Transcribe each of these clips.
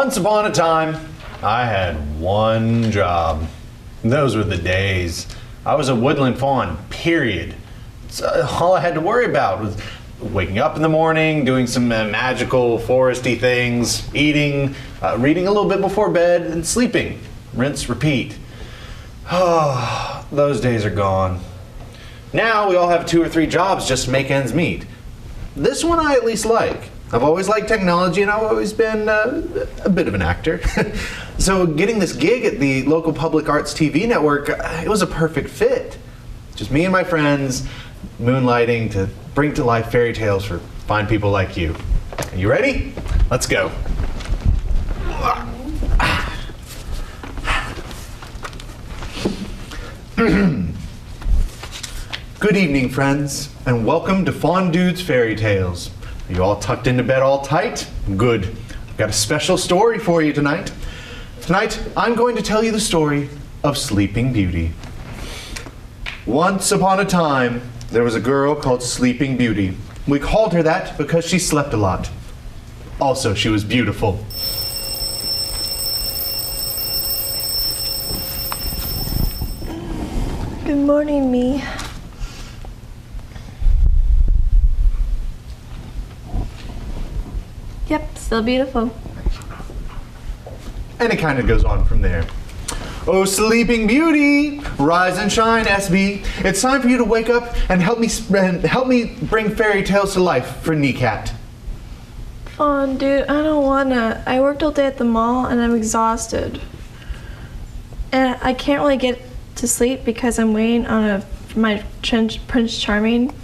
Once upon a time, I had one job. Those were the days. I was a woodland fawn, period. All I had to worry about was waking up in the morning, doing some magical foresty things, eating, reading a little bit before bed, and sleeping. Rinse, repeat. Oh, those days are gone. Now we all have 2 or 3 jobs just to make ends meet. This one I at least like. I've always liked technology and I've always been a bit of an actor. So getting this gig at the local public arts TV network, it was a perfect fit. Just me and my friends moonlighting to bring to life fairy tales for fine people like you. Are you ready? Let's go. Good evening, friends, and welcome to Fawn Dude's Fairy Tales. Are you all tucked into bed all tight? Good. I've got a special story for you tonight. Tonight, I'm going to tell you the story of Sleeping Beauty. Once upon a time, there was a girl called Sleeping Beauty. We called her that because she slept a lot. Also, she was beautiful. Good morning, me. Yep, still beautiful. And it kind of goes on from there. Oh, Sleeping Beauty, rise and shine, SB. It's time for you to wake up and help me bring fairy tales to life for NECAT. Fawn, dude, I don't wanna. I worked all day at the mall and I'm exhausted. And I can't really get to sleep because I'm waiting on my Prince Charming.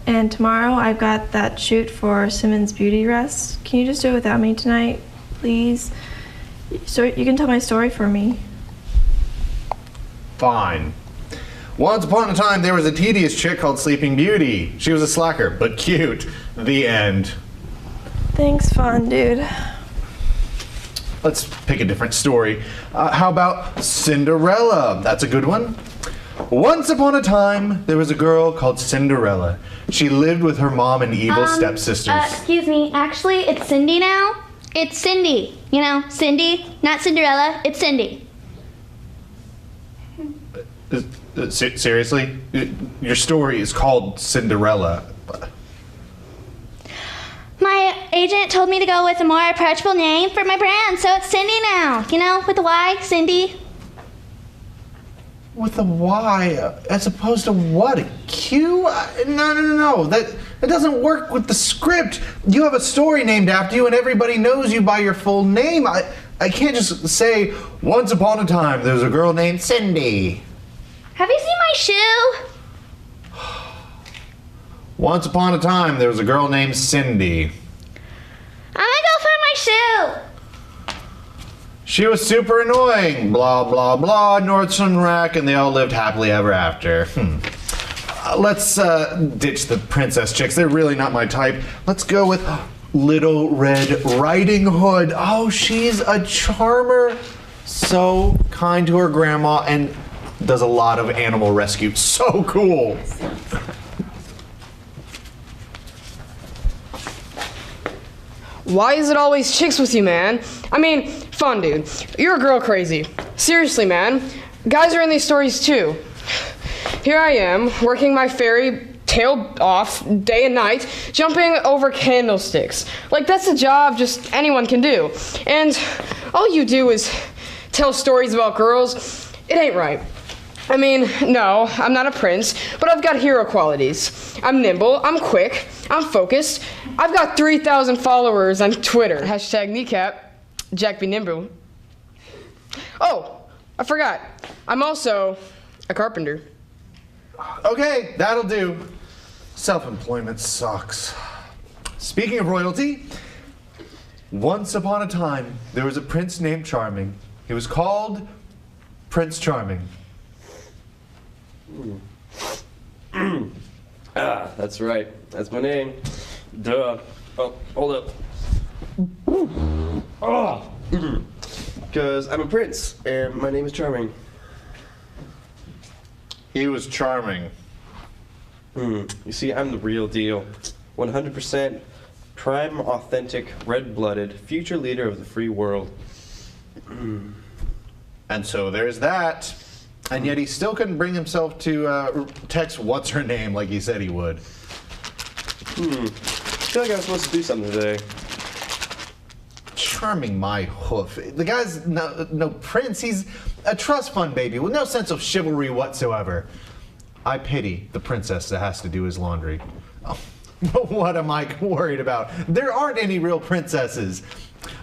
And tomorrow I've got that shoot for Simmons Beauty Rest. Can you just do it without me tonight, please? So you can tell my story for me. Fine. Once upon a time, there was a tedious chick called Sleeping Beauty. She was a slacker, but cute. The end. Thanks, Fawn, dude. Let's pick a different story. How about Cinderella? That's a good one. Once upon a time, there was a girl called Cinderella. She lived with her mom and evil stepsisters. Excuse me, actually, it's Cindy now. It's Cindy. You know, Cindy, not Cinderella, it's Cindy. Seriously? Your story is called Cinderella. My agent told me to go with a more approachable name for my brand, so it's Cindy now. You know, with a Y, Cindy. With a Y, as opposed to what? A Q? No. That doesn't work with the script. You have a story named after you and everybody knows you by your full name. I can't just say, once upon a time, there was a girl named Cindy. Have you seen my shoe? Once upon a time, there was a girl named Cindy. I'm gonna go find my shoe. She was super annoying. Blah, blah, blah, Nordstrom Rack, and they all lived happily ever after. Let's ditch the princess chicks. They're really not my type. Let's go with Little Red Riding Hood. Oh, she's a charmer. So kind to her grandma and does a lot of animal rescue. So cool. Why is it always chicks with you, man? I mean, Fun Dude, you're a girl crazy. Seriously, man. Guys are in these stories too. Here I am, working my fairy tail off day and night, jumping over candlesticks. Like, that's a job just anyone can do. And all you do is tell stories about girls. It ain't right. I mean, no, I'm not a prince, but I've got hero qualities. I'm nimble, I'm quick, I'm focused. I've got 3,000 followers on Twitter. Hashtag NECAT, Jack be nimble. Oh, I forgot. I'm also a carpenter. Okay, that'll do. Self-employment sucks. Speaking of royalty, once upon a time, there was a prince named Charming. He was called Prince Charming. That's right. That's my name. Duh. Oh, hold up. Oh. Because I'm a prince, and my name is Charming. He was charming. You see, I'm the real deal. 100% prime, authentic, red-blooded, future leader of the free world. And so there's that. And yet he still couldn't bring himself to text what's her name like he said he would. I feel like I was supposed to do something today. Charming my hoof. The guy's no prince. He's a trust fund baby with no sense of chivalry whatsoever. I pity the princess that has to do his laundry. Oh, but what am I worried about? There aren't any real princesses.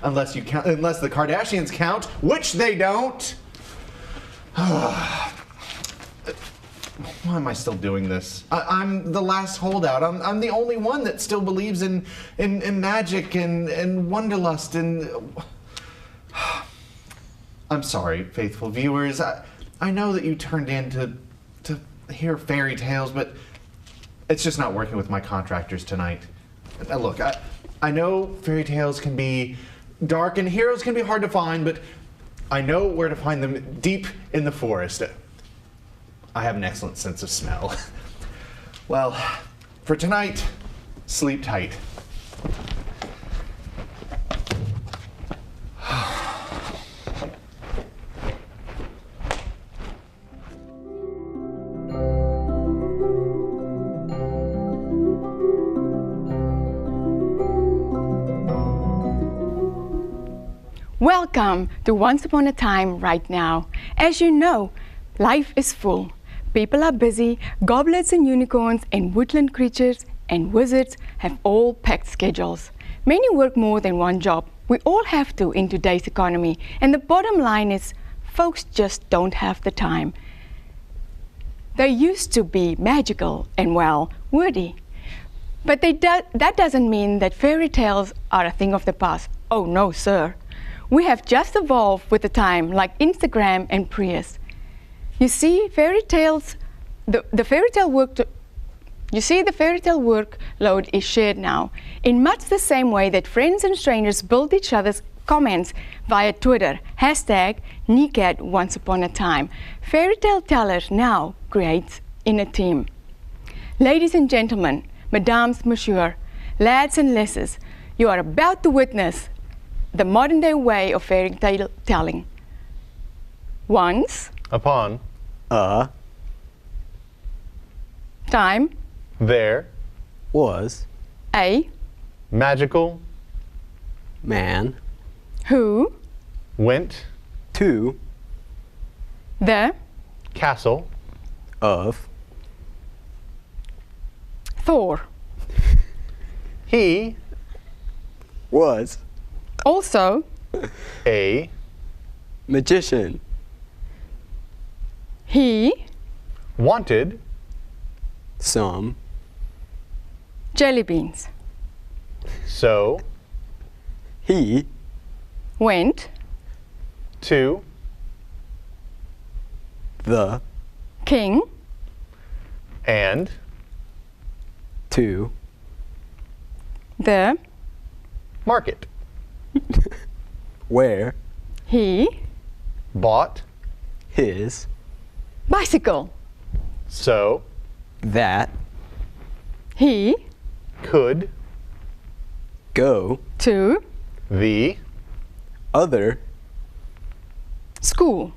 Unless the Kardashians count, which they don't. Why am I still doing this? I'm the last holdout. I'm the only one that still believes in magic and wanderlust and... I'm sorry, faithful viewers. I know that you turned in to hear fairy tales, but it's just not working with my contractors tonight. Now look, I know fairy tales can be dark and heroes can be hard to find, but I know where to find them deep in the forest. I have an excellent sense of smell. Well, for tonight, sleep tight. Welcome to Once Upon a Time Right Now. As you know, life is full. People are busy, goblets and unicorns and woodland creatures and wizards have all packed schedules. Many work more than one job. We all have to in today's economy. And the bottom line is, folks just don't have the time. They used to be magical and, well, wordy. But that doesn't mean that fairy tales are a thing of the past. Oh no, sir. We have just evolved with the time, like Instagram and Prius. You see, fairy tales, the fairy tale workload is shared now, in much the same way that friends and strangers build each other's comments via Twitter, hashtag NECAT Once Upon a Time. Fairy tale tellers now create in a team. Ladies and gentlemen, mesdames, messieurs, lads and lasses, you are about to witness the modern day way of fairy tale telling. Once Upon A time there was a magical man who went to the castle of Thor he was also a magician. he wanted Some jelly beans so he went to the king and to the market where he bought his bicycle so that he could go to the other school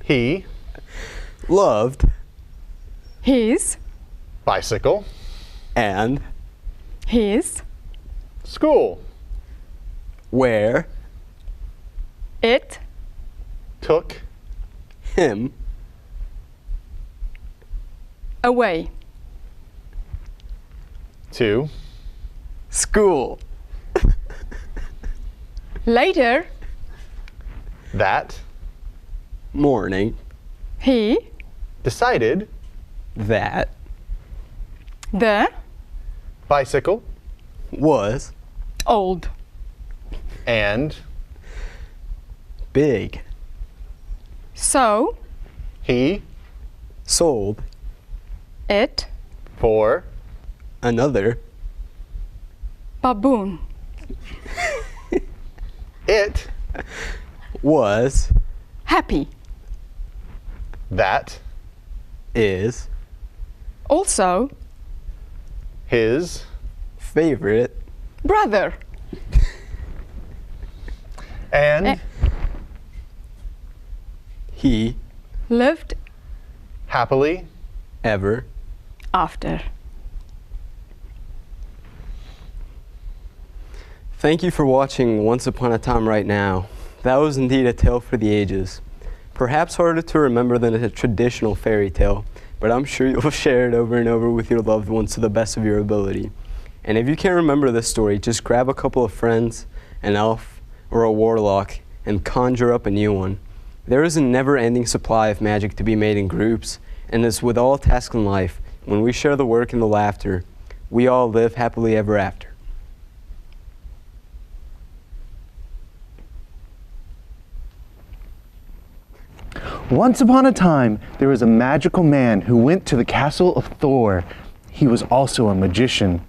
he loved his bicycle and his school where it took him away to school later that morning he decided that the bicycle was old and big. so he Sold it for another baboon it was happy that is also his favorite brother. and he Lived happily ever after. Thank you for watching Once Upon a Time Right Now. That was indeed a tale for the ages. Perhaps harder to remember than a traditional fairy tale, but I'm sure you'll share it over and over with your loved ones to the best of your ability. And if you can't remember this story, just grab a couple of friends, an elf, or a warlock, and conjure up a new one. There is a never-ending supply of magic to be made in groups, and as with all tasks in life, when we share the work and the laughter, we all live happily ever after. Once upon a time, there was a magical man who went to the castle of Thor. He was also a magician.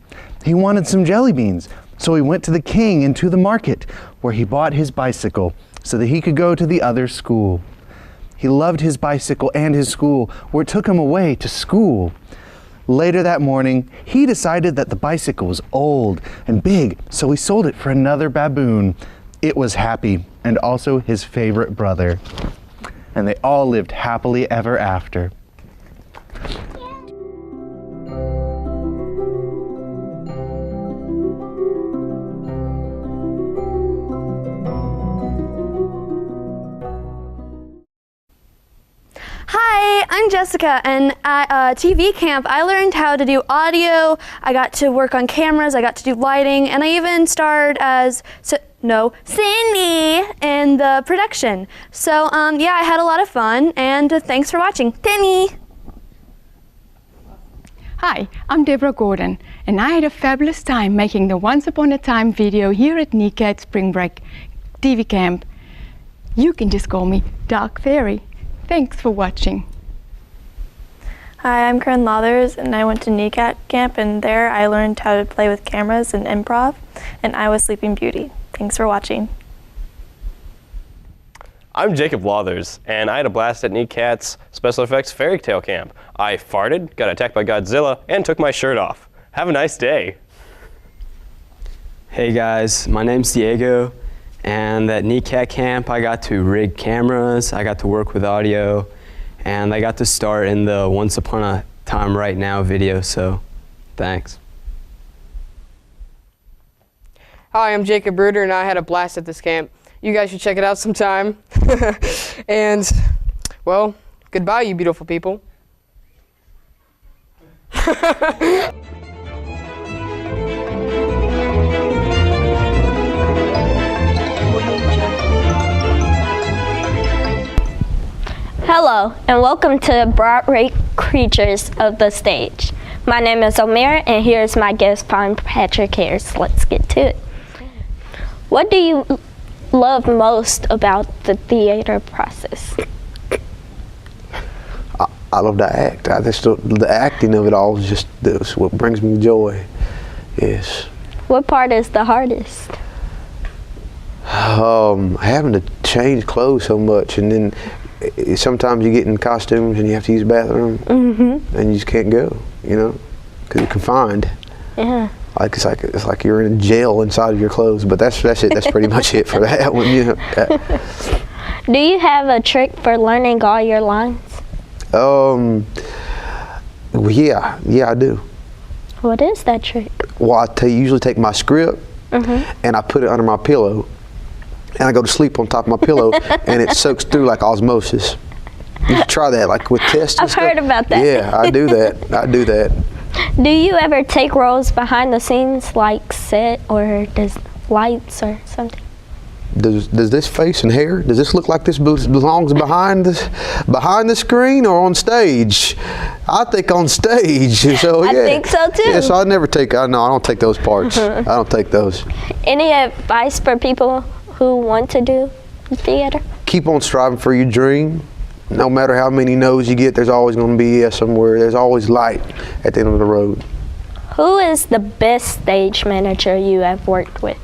He wanted some jelly beans, so he went to the king and to the market, where he bought his bicycle so that he could go to the other school. He loved his bicycle and his school, where it took him away to school. Later that morning, he decided that the bicycle was old and big, so he sold it for another baboon. It was Happy, and also his favorite brother. And they all lived happily ever after. Hi, I'm Jessica, and at TV camp I learned how to do audio, I got to work on cameras, I got to do lighting, and I even starred as Cindy in the production. So yeah, I had a lot of fun, and thanks for watching. Penny! Hi, I'm Deborah Gordon, and I had a fabulous time making the Once Upon a Time video here at NECAT Spring Break TV Camp. You can just call me Dark Fairy. Thanks for watching. Hi, I'm Corinne Lathers, and I went to NECAT camp, and there I learned how to play with cameras and improv, and I was Sleeping Beauty. Thanks for watching. I'm Jacob Lathers, and I had a blast at NECAT's Special Effects Fairy Tale Camp. I farted, got attacked by Godzilla, and took my shirt off. Have a nice day. Hey guys, my name's Diego, and at NECAT camp I got to rig cameras, I got to work with audio, and I got to start in the Once Upon a Time Right Now video, so thanks. Hi, I'm Jacob Bruder, and I had a blast at this camp. You guys should check it out sometime. And, well, goodbye, you beautiful people. Hello, and welcome to Broadway Creatures of the Stage. My name is Omer, and here's my guest, Patrick Harris. Let's get to it. What do you love most about the theater process? I love to act. The acting of it all is just what brings me joy. Yes. What part is the hardest? Having to change clothes so much, and then sometimes you get in costumes and you have to use the bathroom, and you just can't go, because you're confined. Yeah. It's like you're in a jail inside of your clothes. But that's it. That's pretty much it for that one. Do you have a trick for learning all your lines? Yeah, I do. What is that trick? Well, usually take my script and I put it under my pillow, and I go to sleep on top of my pillow, and it soaks through like osmosis. You should try that, like with tests. I've heard about that. Yeah, I do that. Do you ever take roles behind the scenes, like set or does lights or something? Does this face and hair, does this look like this belongs behind the screen or on stage? I think on stage. So yeah. I think so too. Yeah, so I don't take those parts. I don't take those. Any advice for people who want to do theater? Keep on striving for your dream. No matter how many no's you get, there's always going to be a somewhere. There's always light at the end of the road. Who is the best stage manager you have worked with?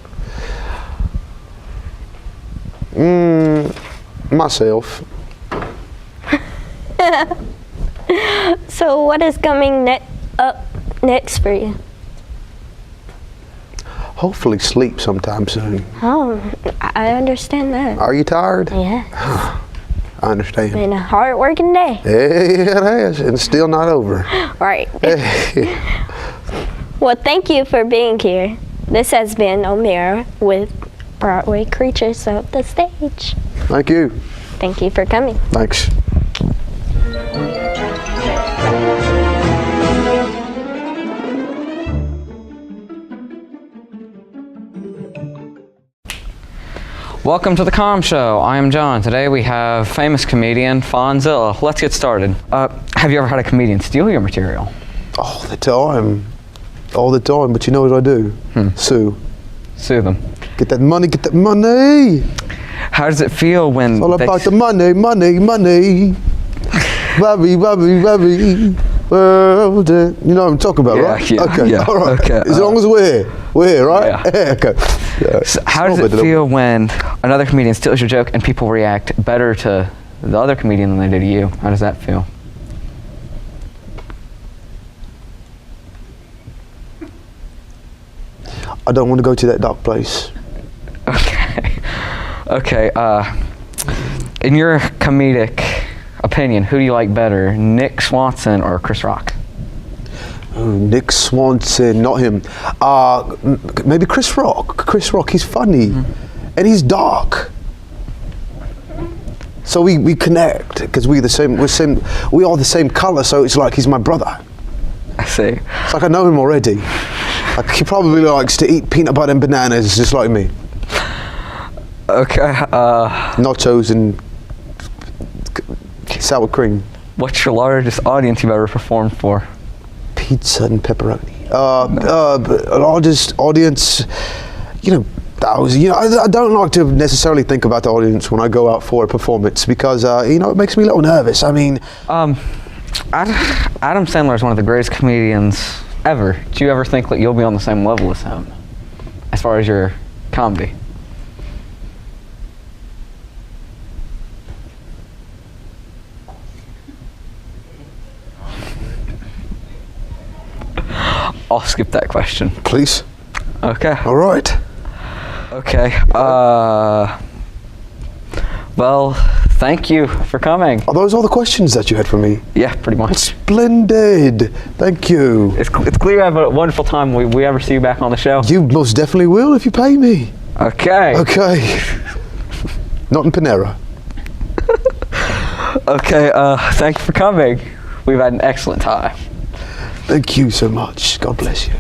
Myself. So what is coming up next for you? hopefully sleep sometime soon. Oh, I understand that. Are you tired? Yeah. I understand. Been a hard working day. Yeah, it has, and it's still not over. Right. Well, thank you for being here. This has been O'Meara with Broadway Creatures of the Stage. Thank you. Thank you for coming. Thanks. Welcome to the Com Show. I am John. Today we have famous comedian Fonzilla. Let's get started. Have you ever had a comedian steal your material? All the time. All the time, but you know what I do? Sue. Sue them. Get that money, get that money. How does it feel when It's all about the money, money, money. Bobby, Bobby, Bobby. World. You know what I'm talking about, right? Yeah, okay, yeah, all right. okay, As long as we're here. We're here, right? Yeah. Okay. Yeah. So how does it feel when another comedian steals your joke and people react better to the other comedian than they do to you? How does that feel? I don't want to go to that dark place. Okay. Okay. In your comedic opinion, who do you like better, Nick Swanson or Chris Rock? Oh, Nick Swanson, not him. Maybe Chris Rock. Chris Rock, he's funny, and he's dark. So we connect because we are the same color. So it's like he's my brother. I see. It's like I know him already. Like he probably likes to eat peanut butter and bananas just like me. Okay. Nachos and sour cream. What's your largest audience you've ever performed for? Pizza and pepperoni. Largest audience, I don't like to necessarily think about the audience when I go out for a performance because, it makes me a little nervous. I mean... Adam Sandler is one of the greatest comedians ever. Do you ever think that you'll be on the same level as him as far as your comedy? I'll skip that question. Please. Okay. All right. Okay. Well, thank you for coming. Are those all the questions that you had for me? Yeah, pretty much. Splendid. Thank you. It's clear you have a wonderful time. We ever see you back on the show? You most definitely will if you pay me. Okay. Okay. Not in Panera. Okay, thank you for coming. We've had an excellent time. Thank you so much. God bless you.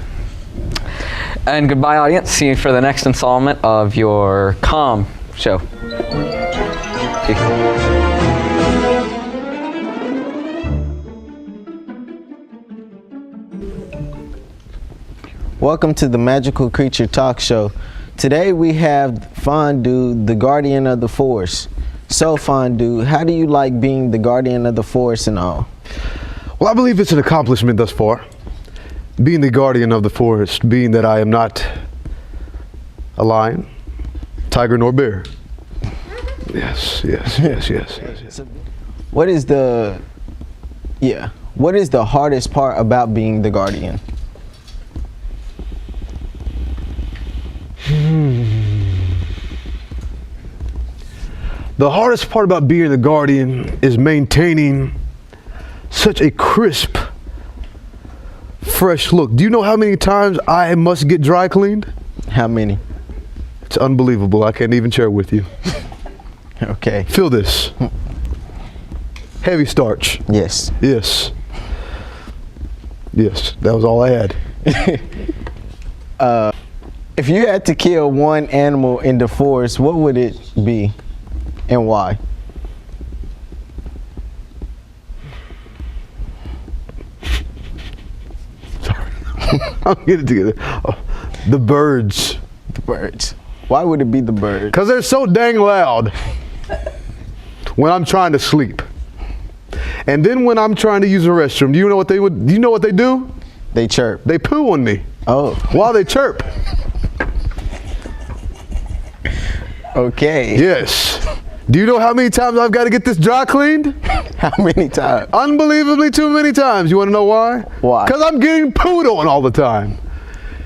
And goodbye, audience. See you for the next installment of your Com Show. Welcome to the Magical Creature Talk Show. Today we have Fondue, the guardian of the force. So Fondue, how do you like being the guardian of the force and all? Well, I believe it's an accomplishment thus far. Being the guardian of the forest, being that I am not a lion, tiger, nor bear. Yes. What is the hardest part about being the guardian? The hardest part about being the guardian is maintaining such a crisp, fresh look. Do you know how many times I must get dry cleaned? How many? It's unbelievable. I can't even share with you. Okay. Feel this. Heavy starch. Yes. Yes. Yes, that was all I had. If you had to kill one animal in the forest, what would it be and why? Sorry. I'll get it together. Oh, the birds. The birds. Why would it be the birds? Because they're so dang loud when I'm trying to sleep. And then when I'm trying to use the restroom, do you know what they do? They chirp. They poo on me. Oh. While they chirp. Okay. Yes. Do you know how many times I've got to get this dry cleaned? How many times? Unbelievably too many times. You want to know why? Why? Because I'm getting pooed on all the time.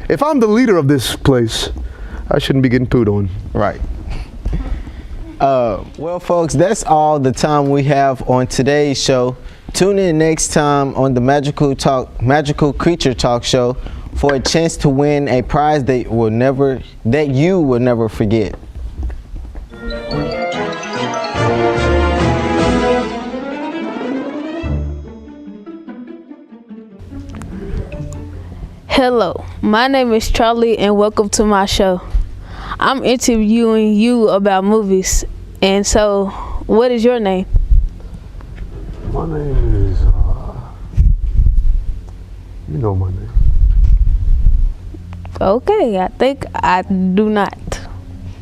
If I'm the leader of this place, I shouldn't be getting pooed on. Right. Well, folks, that's all the time we have on today's show. Tune in next time on the Magical Creature Talk Show for a chance to win a prize that you will never forget. Hello, my name is Charlie and welcome to my show. I'm interviewing you about movies. And so, what is your name? My name is, you know my name. Okay, I think I do not.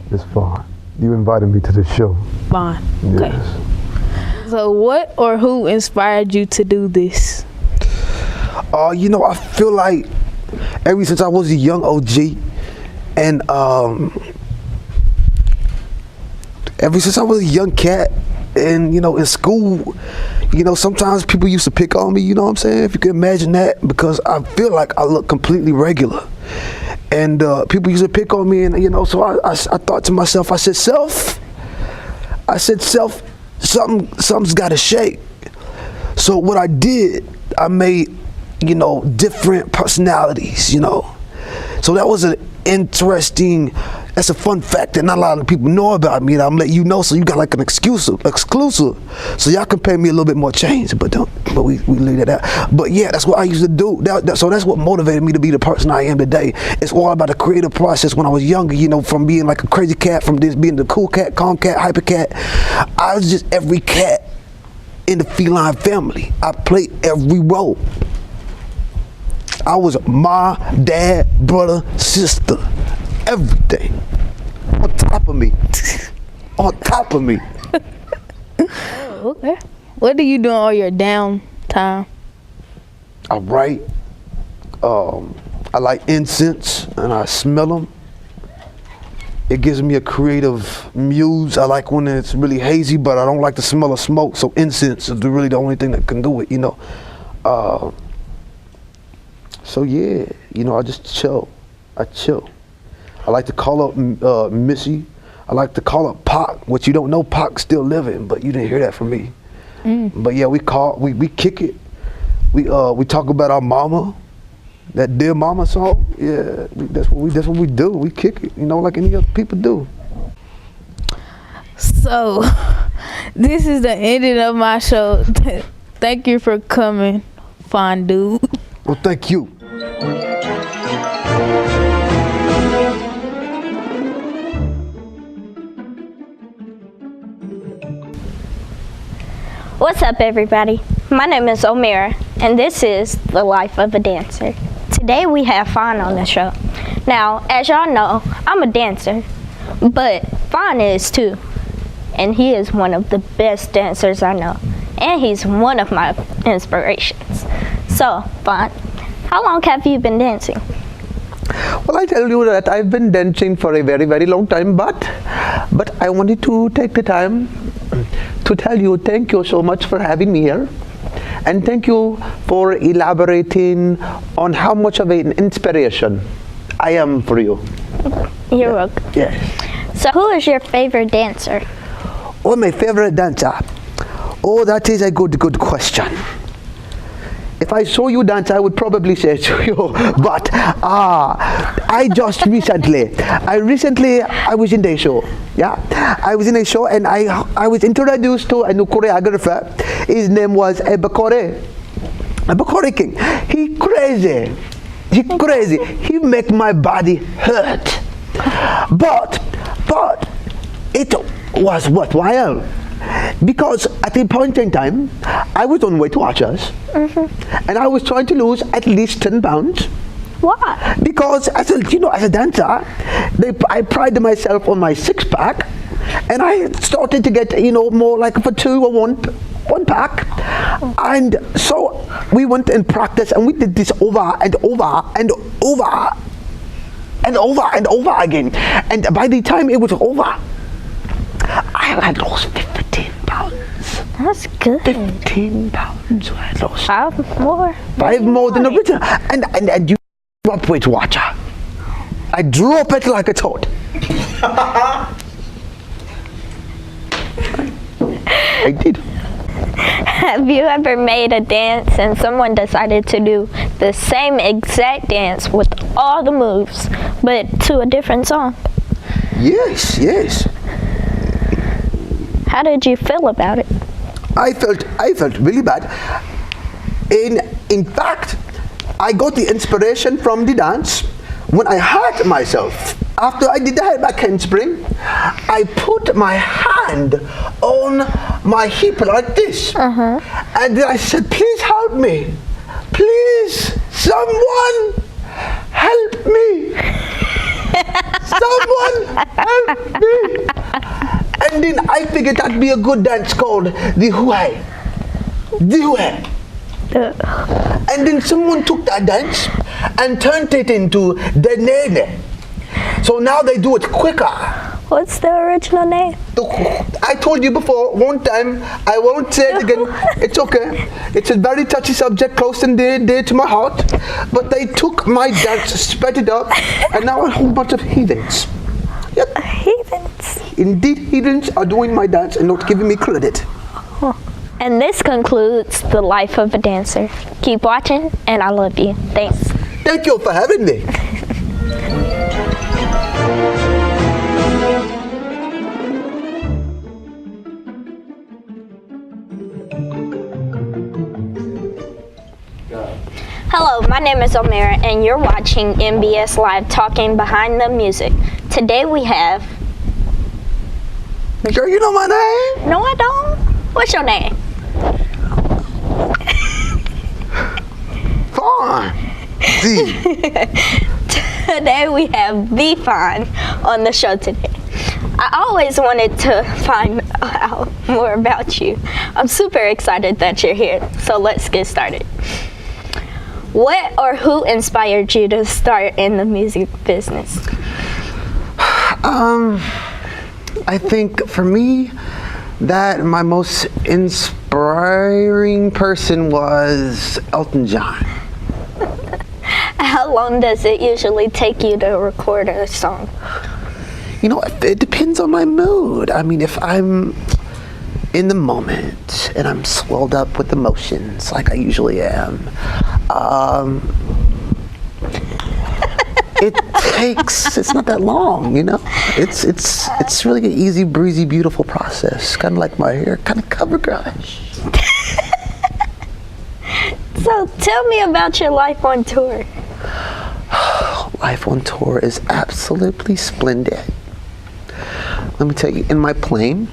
It's fine. You invited me to the show. Fine, okay. Yes. So what or who inspired you to do this? You know, I feel like ever since I was a young OG, and ever since I was a young cat, and you know, in school, you know, sometimes people used to pick on me, you know what I'm saying? If you can imagine that, because I feel like I look completely regular. And people used to pick on me, and you know, so I thought to myself, I said, self, something's gotta shake. So what I did, I made, you know, different personalities, you know. So that was an interesting, that's a fun fact that not a lot of people know about me, and I'm letting you know, so you got like an exclusive. So y'all can pay me a little bit more change, but we leave that out. But yeah, that's what I used to do. So that's what motivated me to be the person I am today. It's all about the creative process when I was younger, you know, from being like a crazy cat, from this being the cool cat, calm cat, hyper cat. I was just every cat in the feline family. I played every role. I was ma, dad, brother, sister, everything. On top of me. On top of me. Oh, okay. What do you do on your downtime? I write. I like incense and I smell them. It gives me a creative muse. I like when it's really hazy, but I don't like the smell of smoke, so incense is really the only thing that can do it, you know. So yeah, you know, I just chill. I chill. I like to call up Missy. I like to call up Pac. What you don't know, Pac's still living, but you didn't hear that from me. But yeah, we kick it. We talk about our mama, that Dear Mama song. Yeah, that's what we do. We kick it, you know, like any other people do. So, this is the ending of my show. Thank you for coming, fine dude. Well, thank you. What's up, everybody? My name is Omira, and this is The Life of a Dancer. Today we have Fawn on the show. Now, as y'all know, I'm a dancer, but Fawn is too. And he is one of the best dancers I know. And he's one of my inspirations. So, Fawn, how long have you been dancing? Well, I tell you that I've been dancing for a very, very long time, but I wanted to take the time to tell you thank you so much for having me here. And thank you for elaborating on how much of an inspiration I am for you. You're welcome. Yes. So who is your favorite dancer? Oh, my favorite dancer? Oh, that is a good question. If I saw you dance, I would probably say to you, but I just recently, I was in a show, yeah? I was in a show and I was introduced to a new choreographer. His name was Bakore King. He crazy. He make my body hurt. But it was worthwhile. Because at a point in time, I was on Weight Watchers, and I was trying to lose at least 10 pounds. Why? Because as a dancer, I pride myself on my six-pack, and I started to get, more like for 2 or 1 pack. And so we went and practiced, and we did this over and over and over and over and over again. And by the time it was over, I had lost 15 pounds. That's good. 15 pounds I lost. 5 more? 5 more than original. And you up Weight Watcher. I drop it like it's hot. I did. Have you ever made a dance and someone decided to do the same exact dance with all the moves, but to a different song? Yes, yes. How did you feel about it? I felt really bad. In fact, I got the inspiration from the dance when I hurt myself. After I did the high back handspring, I put my hand on my hip like this. And then I said, please help me. Please, someone help me. Someone help me. And then I figured that'd be a good dance called the Huay. The Huay. And then someone took that dance and turned it into the Nene. So now they do it quicker. What's the original name? I told you before, one time, I won't say it again. It's okay. It's a very touchy subject, close and dear to my heart. But they took my dance, sped it up, and now a whole bunch of heathens. Yep. Heathens? Indeed, heathens are doing my dance and not giving me credit. And this concludes the life of a dancer. Keep watching, and I love you. Thanks. Thank you for having me. Hello, my name is Omera, and you're watching MBS Live Talking Behind the Music. Today we have... Girl, you know my name? No, I don't. What's your name? Fawn. Today we have the Fawn on the show today. I always wanted to find out more about you. I'm super excited that you're here, so let's get started. What or who inspired you to start in the music business? I think for me, that my most inspiring person was Elton John. How long does it usually take you to record a song? You know, it depends on my mood. I mean, if I'm in the moment and I'm swelled up with emotions like I usually am, it's not that long, you know? It's really an easy, breezy, beautiful process. Kind of like my hair, kind of cover girlish. So tell me about your life on tour. Life on tour is absolutely splendid. Let me tell you, in my plane,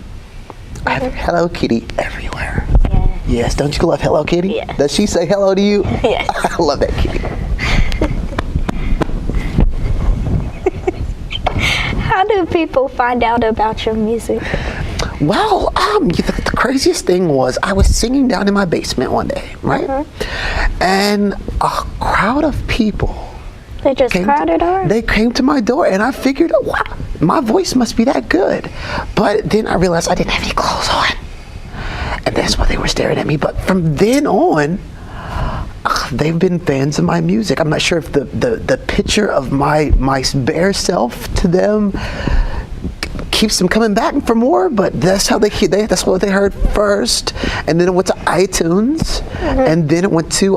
I have Hello Kitty everywhere. Yeah. Yes, don't you love Hello Kitty? Yeah. Does she say hello to you? Yes. I love that kitty. How do people find out about your music? Well, the craziest thing was I was singing down in my basement one day, right? And a crowd of people. They just crowded on? They came to my door, and I figured, wow, my voice must be that good. But then I realized I didn't have any clothes on. And that's why they were staring at me. But from then on, they've been fans of my music. I'm not sure if the picture of my bare self to them keeps them coming back for more, but that's how that's what they heard first. And then it went to iTunes, and then it went to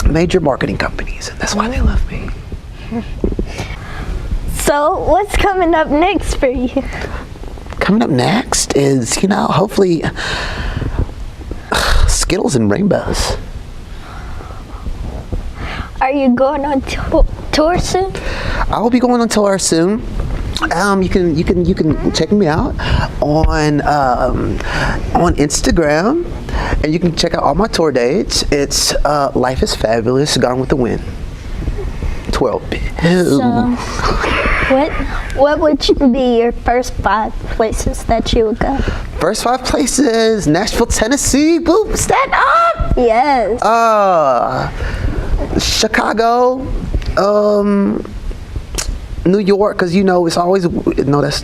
major marketing companies, and that's why they love me. So what's coming up next for you? Coming up next is, hopefully Skittles and Rainbows. Are you going on tour soon? I will be going on tour soon. You can check me out on Instagram, and you can check out all my tour dates. It's Life is Fabulous, Gone with the Wind. 12-bit. So, what would be your first 5 places that you would go? First 5 places: Nashville, Tennessee. Boop, stand up. Yes. Chicago. New York, because it's always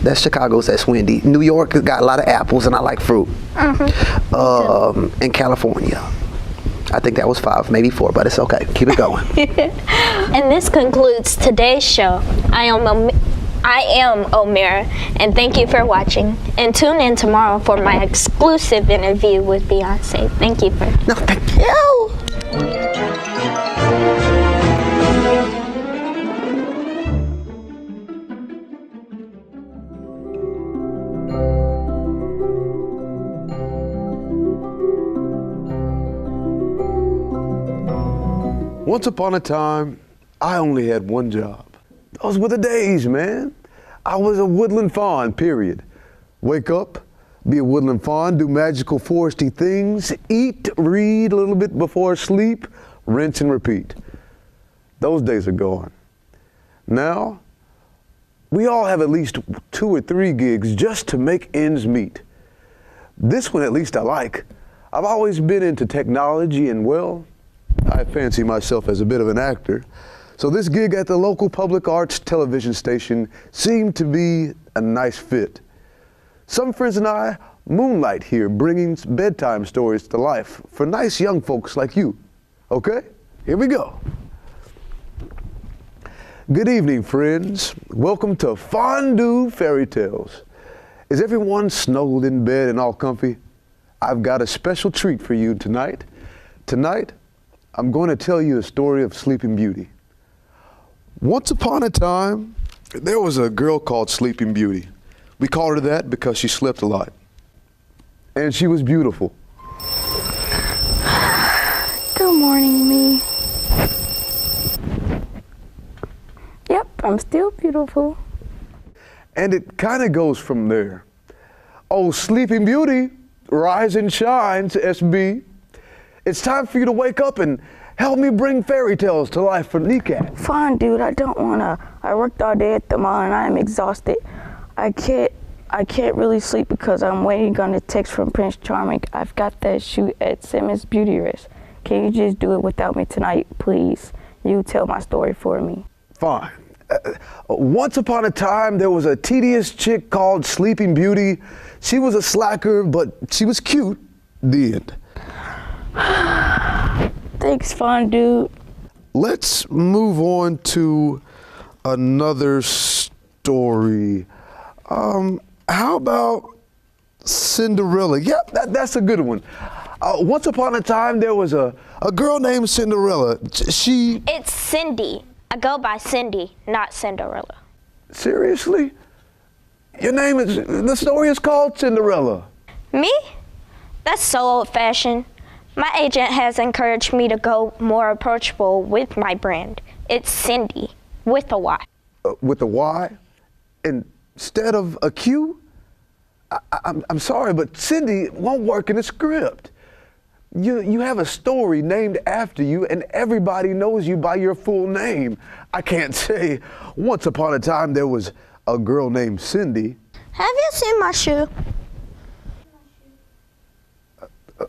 that's Chicago's, that's windy. New York has got a lot of apples, and I like fruit. And California. I think that was 5, maybe 4, but it's okay. Keep it going. And this concludes today's show. I am Omira, and thank you for watching. And tune in tomorrow for my exclusive interview with Beyonce. Thank you for. No, thank you. Once upon a time, I only had one job. Those were the days, man. I was a woodland fawn, period. Wake up, be a woodland fawn, do magical foresty things, eat, read a little bit before sleep, rinse and repeat. Those days are gone. Now, we all have at least 2 or 3 gigs just to make ends meet. This one at least I like. I've always been into technology and, well, I fancy myself as a bit of an actor. So this gig at the local public arts television station seemed to be a nice fit. Some friends and I moonlight here, bringing bedtime stories to life for nice young folks like you. Okay, here we go. Good evening, friends. Welcome to Fondue Fairy Tales. Is everyone snuggled in bed and all comfy? I've got a special treat for you tonight. Tonight, I'm going to tell you a story of Sleeping Beauty. Once upon a time, there was a girl called Sleeping Beauty. We called her that because she slept a lot. And she was beautiful. Good morning, me. Yep, I'm still beautiful. And it kind of goes from there. Oh, Sleeping Beauty, rise and shine to SB. It's time for you to wake up and help me bring fairy tales to life for NECAT. Fine, dude, I don't wanna. I worked all day at the mall and I am exhausted. I can't really sleep because I'm waiting on a text from Prince Charming. I've got that shoot at Simmons Beauty Rest. Can you just do it without me tonight, please? You tell my story for me. Fine. Once upon a time, there was a tedious chick called Sleeping Beauty. She was a slacker, but she was cute. The end. Thanks, fun dude. Let's move on to another story. How about Cinderella? Yep, that's a good one. Once upon a time, there was a girl named Cinderella. It's Cindy. I go by Cindy, not Cinderella. Seriously? The story is called Cinderella. Me? That's so old-fashioned. My agent has encouraged me to go more approachable with my brand. It's Cindy, with a Y. With a Y? Instead of a Q? I'm sorry, but Cindy won't work in a script. You have a story named after you, and everybody knows you by your full name. I can't say, once upon a time there was a girl named Cindy. Have you seen my shoe?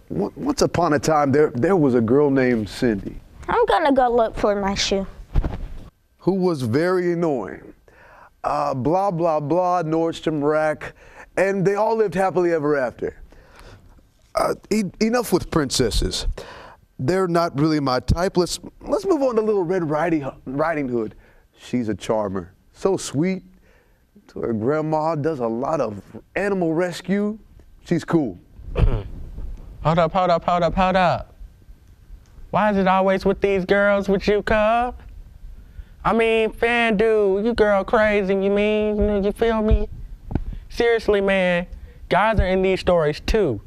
Once upon a time there was a girl named Cindy. I'm gonna go look for my shoe. Who was very annoying. Blah, blah, blah, Nordstrom Rack, and they all lived happily ever after. Enough with princesses. They're not really my type. Let's move on to Little Red Riding Hood. She's a charmer. So sweet. Her grandma does a lot of animal rescue. She's cool. Hold up. Why is it always with these girls with you, cub? I mean, fan dude, you girl crazy, you feel me? Seriously, man, guys are in these stories too.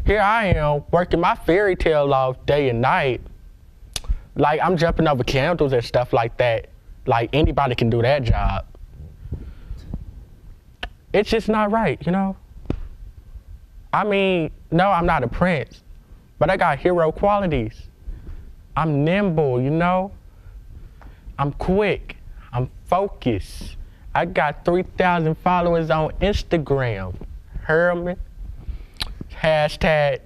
Here I am, working my fairy tale off day and night. Like, I'm jumping over candles and stuff like that. Like, anybody can do that job. It's just not right, you know? I mean, no, I'm not a prince, but I got hero qualities. I'm nimble, you know? I'm quick, I'm focused. I got 3,000 followers on Instagram. Herman, hashtag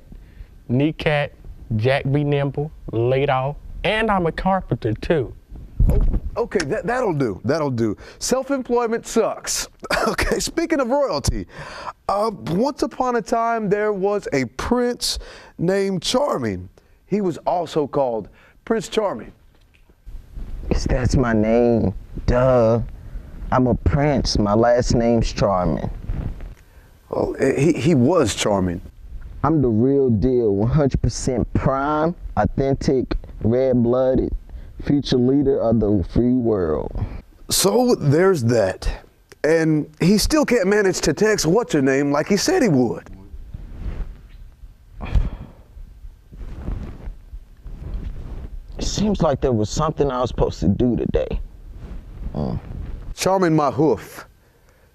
NECAT, Jack be nimble, laid off, and I'm a carpenter too. Okay, that'll do. Self-employment sucks. Okay, speaking of royalty, once upon a time there was a prince named Charming. he was also called Prince Charming. 'Cause that's my name. Duh. I'm a prince. My last name's Charming. Oh, he was charming. I'm the real deal, 100% prime, authentic, red-blooded, future leader of the free world. So there's that. And he still can't manage to text what's-her-name like he said he would. It seems like there was something I was supposed to do today. Charming my hoof.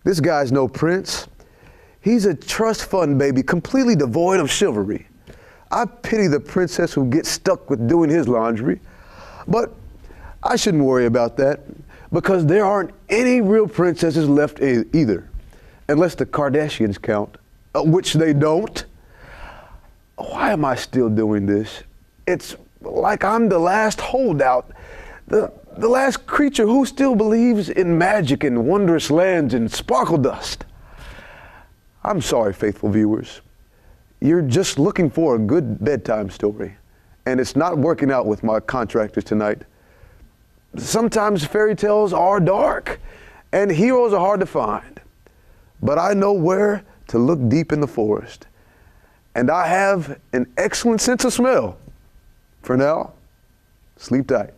This guy's no prince. He's a trust fund baby, completely devoid of chivalry. I pity the princess who gets stuck with doing his laundry. But I shouldn't worry about that, because there aren't any real princesses left either, unless the Kardashians count, which they don't. Why am I still doing this? It's like I'm the last holdout, the last creature who still believes in magic and wondrous lands and sparkle dust. I'm sorry, faithful viewers. You're just looking for a good bedtime story, and it's not working out with my contractors tonight. Sometimes fairy tales are dark, and heroes are hard to find. But I know where to look deep in the forest, and I have an excellent sense of smell. For now, sleep tight.